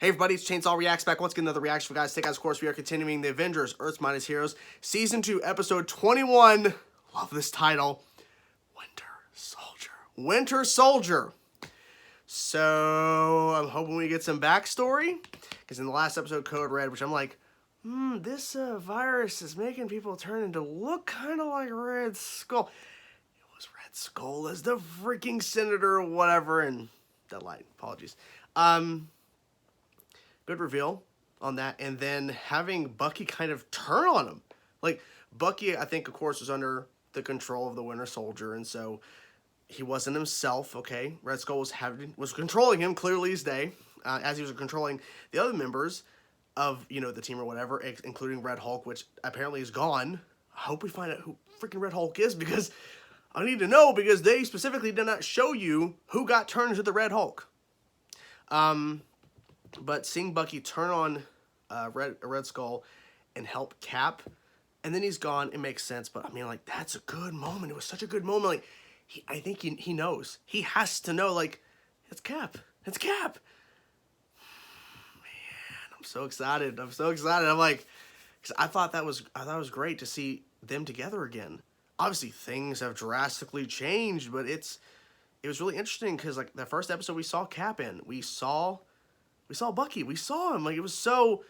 Hey everybody, it's Chainsaw Reacts back once again, another reaction for guys. Today, guys, of course, we are continuing the Avengers, Earth's Mightiest Heroes, Season 2, Episode 21. Love this title. Winter Soldier. Winter Soldier. So, I'm hoping we get some backstory. Because in the last episode, Code Red, which I'm like, this virus is making people turn into look kind of like Red Skull. It was Red Skull as the freaking senator or whatever, and Deadlight. Apologies. Good reveal on that, and then having Bucky kind of turn on him. Like, Bucky, I think, of course, was under the control of the Winter Soldier, and so he wasn't himself, okay? Red Skull was controlling him, clearly as day, as he was controlling the other members of, you know, the team or whatever, including Red Hulk, which apparently is gone. I hope we find out who freaking Red Hulk is, because I need to know, because they specifically did not show you who got turned into the Red Hulk. But seeing Bucky turn on Red Skull and help Cap, and then he's gone, it makes sense. But, I mean, like, that's a good moment. It was such a good moment. Like, I think he knows. He has to know, like, it's Cap. It's Cap. Man, I'm so excited. I'm so excited. I'm like, because I thought that was great to see them together again. Obviously, things have drastically changed, but it was really interesting because, like, the first episode we saw Cap in, we saw Bucky. We saw him. Like, it was so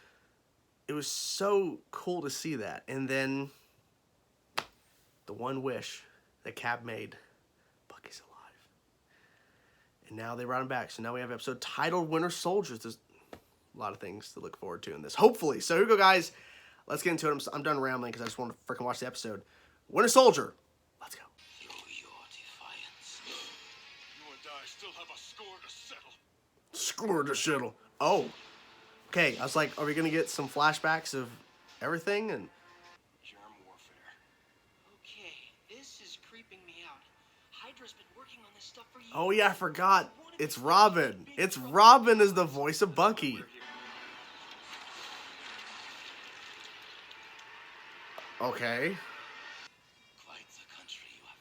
cool to see that. And then the one wish that Cap made, Bucky's alive. And now they brought him back. So now we have an episode titled Winter Soldiers. There's a lot of things to look forward to in this, hopefully. So here we go, guys. Let's get into it. I'm done rambling because I just want to freaking watch the episode. Winter Soldier. Let's go. Through your defiance, you and I still have a score to settle. Score to settle. Oh. Okay, I was like, are we going to get some flashbacks of everything? And Germ warfare. Okay, this is creeping me out. Hydra's been working on this stuff for years. oh yeah, I forgot. It's Robin. It's Robin as the voice of Bucky. Okay. Quite the country you have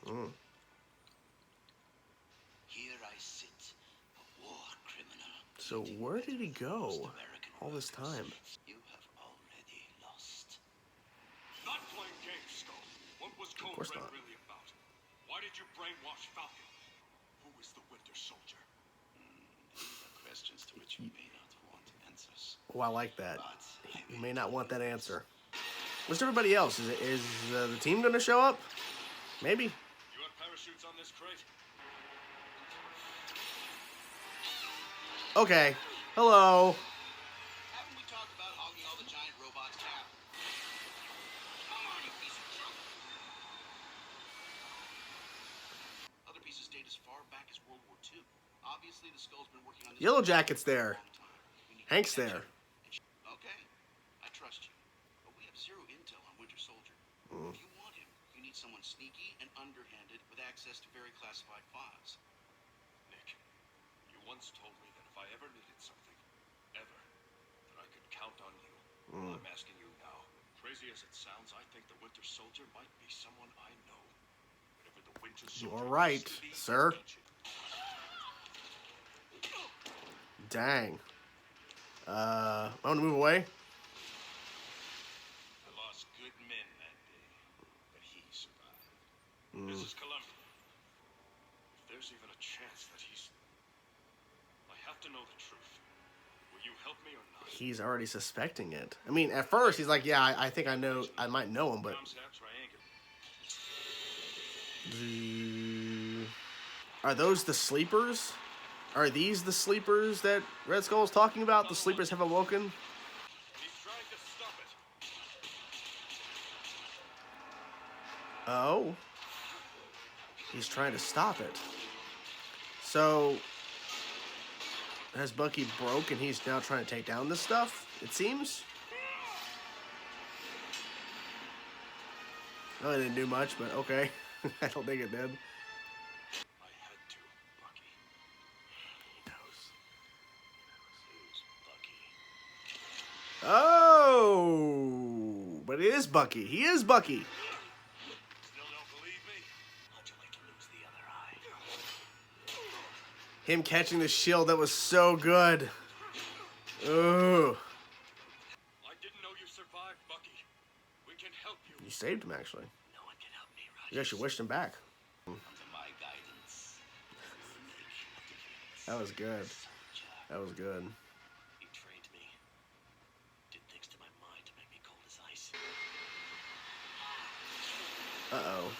built. Here I sit, a war criminal. So where did he go all this time? You have already lost. Not playing games, Skull. What was Code course Red not. really about? Why did you brainwash Falcon? Who is the Winter Soldier? These are questions to which you may not want answers. Oh, I like that. You may not want that answer. Where's everybody else? Is the team going to show up? Maybe. You have parachutes on this crate? Okay. Hello. Haven't we talked about hogging all the giant robots down? Come on, you piece of junk. Other pieces date as far back as World War II. Obviously, the Skull's been working on this Yellow for a Jacket's there. long time. We need Hank's to catch there. him. Okay, I trust you. But we have zero intel on Winter Soldier. If you want him, you need someone sneaky and underhanded with access to very classified files. Nick, you once told me that if I ever needed something, ever, that I could count on you. I'm asking you now. Crazy as it sounds, I think the Winter Soldier might be someone I know. Whatever the Winter Soldier You're right, is to be, sir. it's ancient. Dang. I want to move away. I lost good men that day, but he survived. This is Columbia. If there's even a chance that he's... I have to know the truth. Will you help me or not? He's already suspecting it. I mean, at first, he's like, yeah, I think I might know him, but... Comsat triangle. Are those the sleepers? Are these the sleepers that Red Skull is talking about? The sleepers have awoken? He's trying to stop it. Oh. He's trying to stop it. So, has Bucky broke and he's now trying to take down this stuff, it seems? No, it didn't do much, but okay. I don't think it did. I had to, Bucky. He knows. Who's Bucky? Oh! But it is Bucky. He is Bucky. Still don't believe me? How'd you like to lose the other eye? Him catching the shield, that was so good. Ooh. I didn't know you survived, Bucky. We can help you. You saved him, actually. No one can help me, Roger. You actually wished him back. Under my guidance, the make of the great That was good. soldier. That was good. He trained me. Did things to my mind to make me cold as ice. Uh-oh.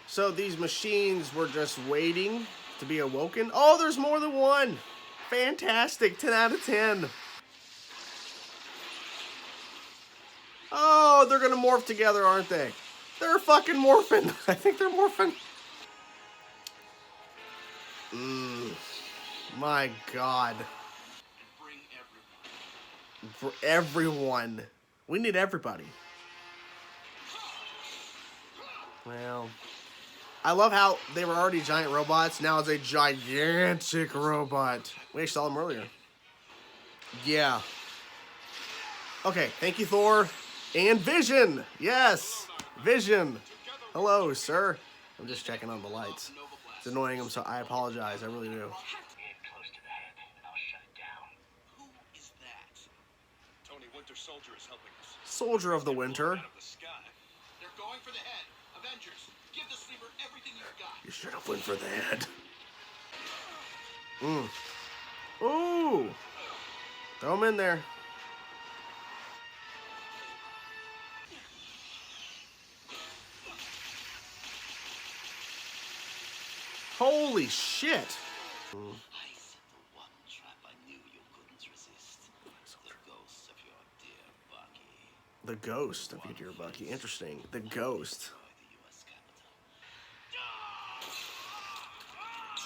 So these machines were just waiting to be awoken. Oh, there's more than one. Fantastic. 10 out of 10. Oh, they're going to morph together, aren't they? They're fucking morphing. I think they're morphing. My God. And bring everyone. For everyone. We need everybody. Well, I love how they were already giant robots. Now it's a gigantic robot. We actually saw them earlier. Yeah. Okay, thank you, Thor. And Vision. Yes. Vision. Hello, sir. I'm just checking on the lights. It's annoying him, so I apologize. I really do. Get close to the head, and I'll shut it down. Who is that? Tony, Winter Soldier is helping us. Soldier of the Winter. Out of the sky. They're going for the head. Avengers, give the sleeper everything you've got. You should have went for the head. Ooh. Throw him in there. Holy shit. I set the one trap I knew you couldn't resist. The ghost of your dear Bucky. The ghost of your dear Bucky. Interesting. The ghost. Destroy the U.S.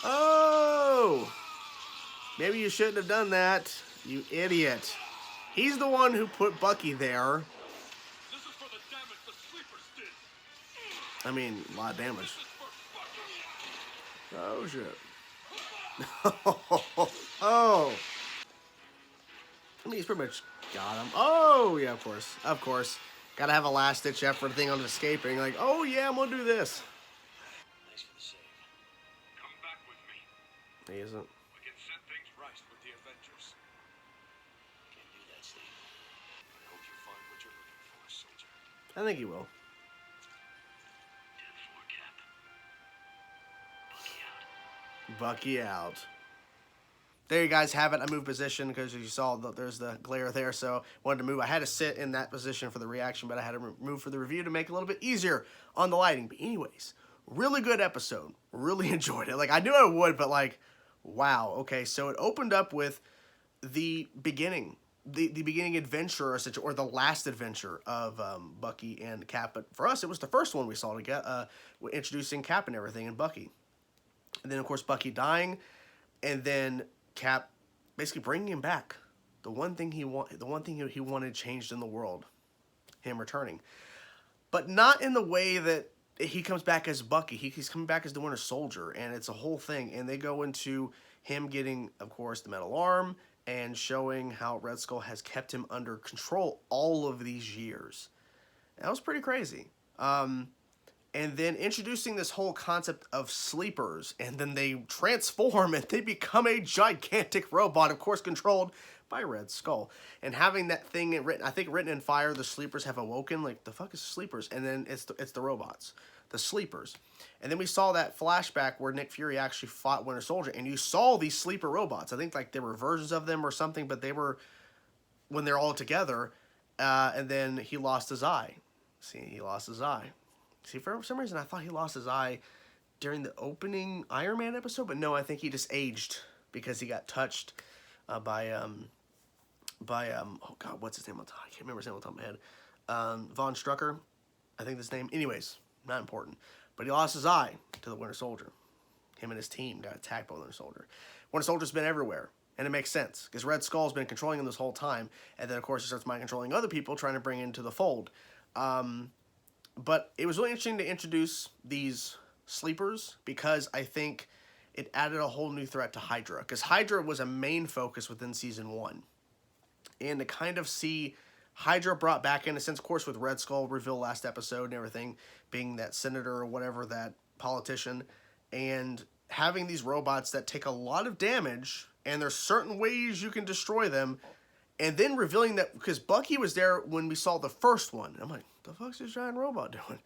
Capitol. Oh. Maybe you shouldn't have done that. You idiot. He's the one who put Bucky there. This is for the damage the sleepers did. I mean, a lot of damage. This is for Bucky. Oh, shit. Oh. I mean, he's pretty much got him. Oh, yeah, of course. Of course. Gotta have a last-ditch effort thing on escaping. Like, oh, yeah, I'm gonna do this. Thanks for the save. Come back with me. He isn't. We can set things right with the Avengers. Can't do that, Steve. I hope you find what you're looking for, soldier. I think he will. 10-4, Cap. Bucky out. Bucky out. There you guys have it. I moved position because you saw there's the glare there, so I wanted to move. I had to sit in that position for the reaction, but I had to move for the review to make it a little bit easier on the lighting. But anyways, really good episode. Really enjoyed it. Like, I knew I would, but like, wow. Okay, so it opened up with the beginning. The beginning adventure, essentially, or the last adventure of Bucky and Cap. But for us, it was the first one we saw to get introducing Cap and everything, and Bucky. And then, of course, Bucky dying, and then Cap basically bringing him back. The one thing he wanted changed in the world, him returning, but not in the way that he comes back as Bucky. He's coming back as the Winter Soldier, and it's a whole thing. And they go into him getting, of course, the metal arm and showing how Red Skull has kept him under control all of these years. That was pretty crazy. And then introducing this whole concept of sleepers, and then they transform and they become a gigantic robot, of course controlled by Red Skull. And having that thing written, I think written in fire, the sleepers have awoken. Like, the fuck is sleepers? And then it's the robots, the sleepers. And then we saw that flashback where Nick Fury actually fought Winter Soldier, and you saw these sleeper robots. I think like there were versions of them or something, but they were when they're all together. And then he lost his eye. See, he lost his eye. See, for some reason, I thought he lost his eye during the opening Iron Man episode, but no, I think he just aged because he got touched by oh god, what's his name? I can't remember his name on top of my head. Von Strucker, I think his name. Anyways, not important. But he lost his eye to the Winter Soldier. Him and his team got attacked by the Winter Soldier. Winter Soldier's been everywhere. And it makes sense, because Red Skull's been controlling him this whole time, and then, of course, he starts mind-controlling other people, trying to bring into the fold. But it was really interesting to introduce these sleepers, because I think it added a whole new threat to Hydra, because Hydra was a main focus within Season 1. And to kind of see Hydra brought back in a sense, of course, with Red Skull reveal last episode and everything, being that senator or whatever, that politician, and having these robots that take a lot of damage, and there's certain ways you can destroy them, and then revealing that, because Bucky was there when we saw the first one. I'm like, the fuck's this giant robot doing?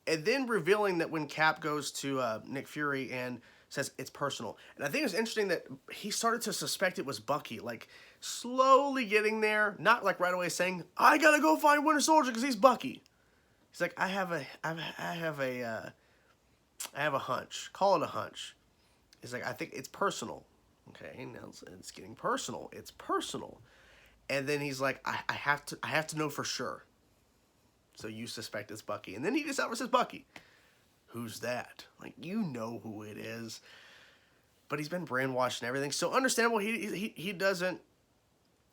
And then revealing that when Cap goes to Nick Fury and says it's personal. And I think it's interesting that he started to suspect it was Bucky, like slowly getting there, not like right away saying, I gotta go find Winter Soldier because he's Bucky. He's like, I have a hunch. Call it a hunch. He's like, I think it's personal. Okay, now it's getting personal. It's personal. And then he's like, I have to know for sure. So you suspect it's Bucky. And then he just outright says, Bucky. Who's that? Like, you know who it is. But he's been brainwashed and everything. So understandable, he doesn't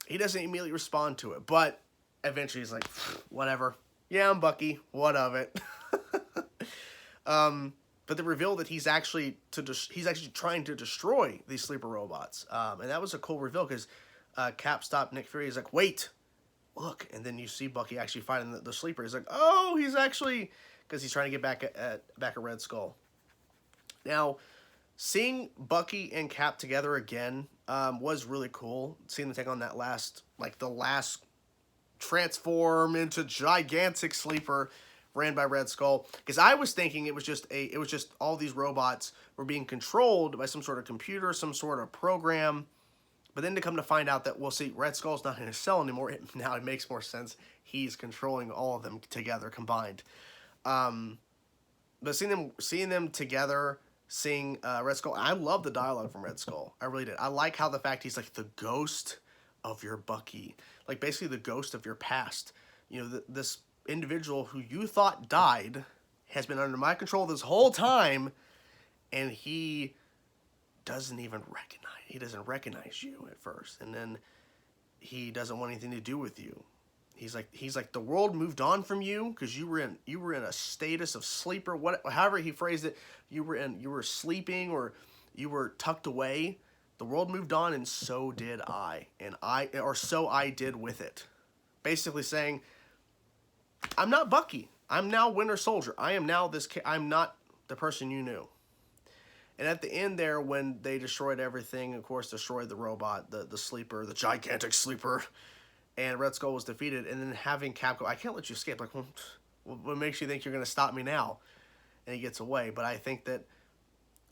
immediately respond to it. But eventually he's like, whatever. Yeah, I'm Bucky. What of it? But they reveal that he's actually trying to destroy these sleeper robots. And that was a cool reveal because Cap stopped Nick Fury. He's like, wait. Look, and then you see Bucky actually fighting the sleeper. He's like, oh, he's actually, because he's trying to get back at Red Skull. Now, seeing Bucky and Cap together again was really cool. Seeing them take on that last transform into gigantic sleeper ran by Red Skull. Because I was thinking it was just all these robots were being controlled by some sort of computer, some sort of program. But then to come to find out that, well, see, Red Skull's not in his cell anymore. Now it makes more sense. He's controlling all of them together, combined. But seeing them together, seeing Red Skull, I love the dialogue from Red Skull. I really did. I like how the fact he's like the ghost of your Bucky. Like, basically the ghost of your past. You know, this individual who you thought died has been under my control this whole time, and he doesn't recognize you at first, and then he doesn't want anything to do with you. He's like the world moved on from you because you were in a status of sleeper, however he phrased it. You were sleeping, or you were tucked away. The world moved on, and so did I, so I did with it. Basically saying, I'm not Bucky. I'm now Winter Soldier. I'm not the person you knew. And at the end there, when they destroyed everything, of course, destroyed the robot, the sleeper, the gigantic sleeper, and Red Skull was defeated, and then having Cap go, I can't let you escape. Like, what makes you think you're going to stop me now? And he gets away. But I think that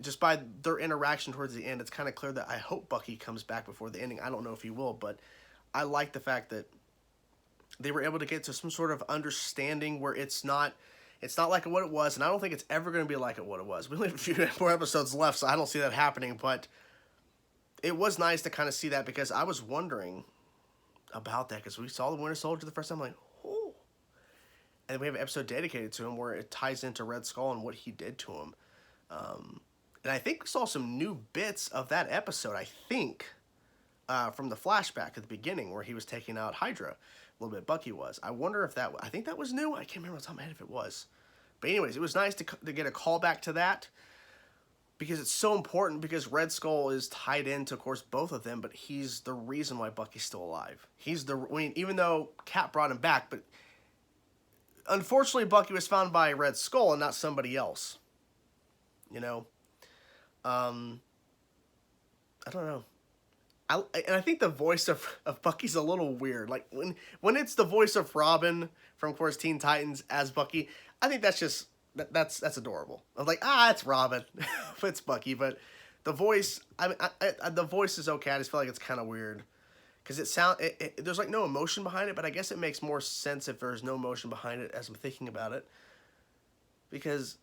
just by their interaction towards the end, it's kind of clear that I hope Bucky comes back before the ending. I don't know if he will, but I like the fact that they were able to get to some sort of understanding where it's not like what it was, and I don't think it's ever going to be like what it was. We only have a few more episodes left, so I don't see that happening, but it was nice to kind of see that, because I was wondering about that, because we saw the Winter Soldier the first time, like, oh. And we have an episode dedicated to him where it ties into Red Skull and what he did to him. And I think we saw some new bits of that episode, I think, from the flashback at the beginning where he was taking out Hydra. A little bit, Bucky was. I wonder if I think that was new. I can't remember off the top of my head if it was. But anyways, it was nice to get a callback to that, because it's so important, because Red Skull is tied into, of course, both of them, but he's the reason why Bucky's still alive. Even though Cap brought him back, but unfortunately Bucky was found by Red Skull and not somebody else. You know? I don't know. And I think the voice of Bucky's a little weird. Like, when it's the voice of Robin from, of course, Teen Titans as Bucky, I think that's that's adorable. I'm like, it's Robin. It's Bucky. But the voice, the voice is okay. I just feel like it's kind of weird. Because there's like no emotion behind it, but I guess it makes more sense if there's no emotion behind it as I'm thinking about it. Because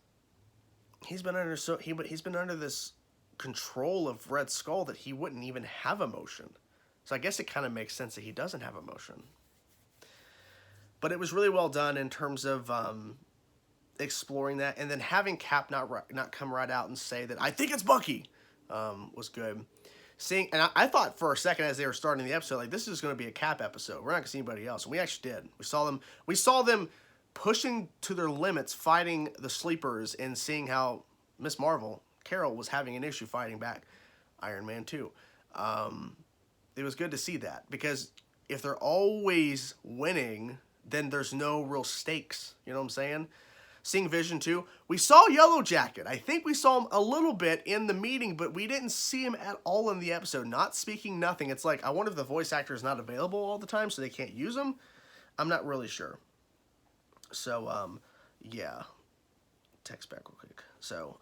he's been under this control of Red Skull that he wouldn't even have emotion. So I guess it kind of makes sense that he doesn't have emotion. But it was really well done in terms of exploring that, and then having Cap not come right out and say that I think it's Bucky was good. And I thought for a second as they were starting the episode, like, this is going to be a Cap episode. We're not going to see anybody else. And we actually did. We saw them pushing to their limits, fighting the sleepers, and seeing how Miss Marvel, Carol, was having an issue fighting back Iron Man 2. It was good to see that, because if they're always winning, then there's no real stakes. You know what I'm saying? seeing Vision too. We saw Yellow Jacket. I think we saw him a little bit in the meeting, but we didn't see him at all in the episode. Not speaking, nothing. It's like, I wonder if the voice actor is not available all the time, so they can't use him. I'm not really sure. So, yeah. Text back real quick. So,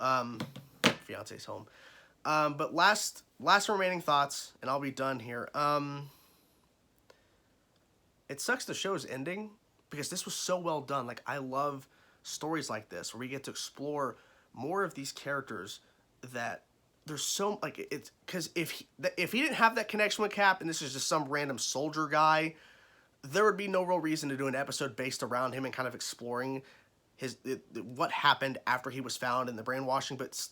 fiance's home. But last remaining thoughts, and I'll be done here. It sucks the show's ending, because this was so well done. Like, I love stories like this, where we get to explore more of these characters that there's so, like, it's, because if he didn't have that connection with Cap, and this is just some random soldier guy, there would be no real reason to do an episode based around him and kind of exploring what happened after he was found in the brainwashing, but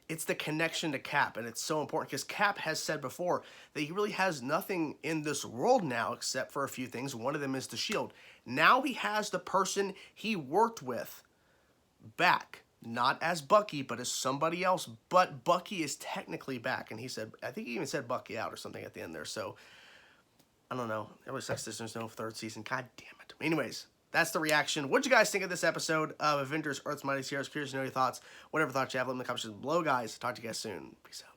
it's the connection to Cap, and it's so important because Cap has said before that he really has nothing in this world now except for a few things. One of them is the shield. Now he has the person he worked with back, not as Bucky, but as somebody else, but Bucky is technically back, and he said, I think he even said Bucky out or something at the end there, so I don't know. It really sucks there's no third season. God damn it. Anyways, that's the reaction. What'd you guys think of this episode of Avengers Earth's Mightiest Heroes? Curious to know your thoughts. Whatever thoughts you have, let me in the comments below, guys. Talk to you guys soon. Peace out.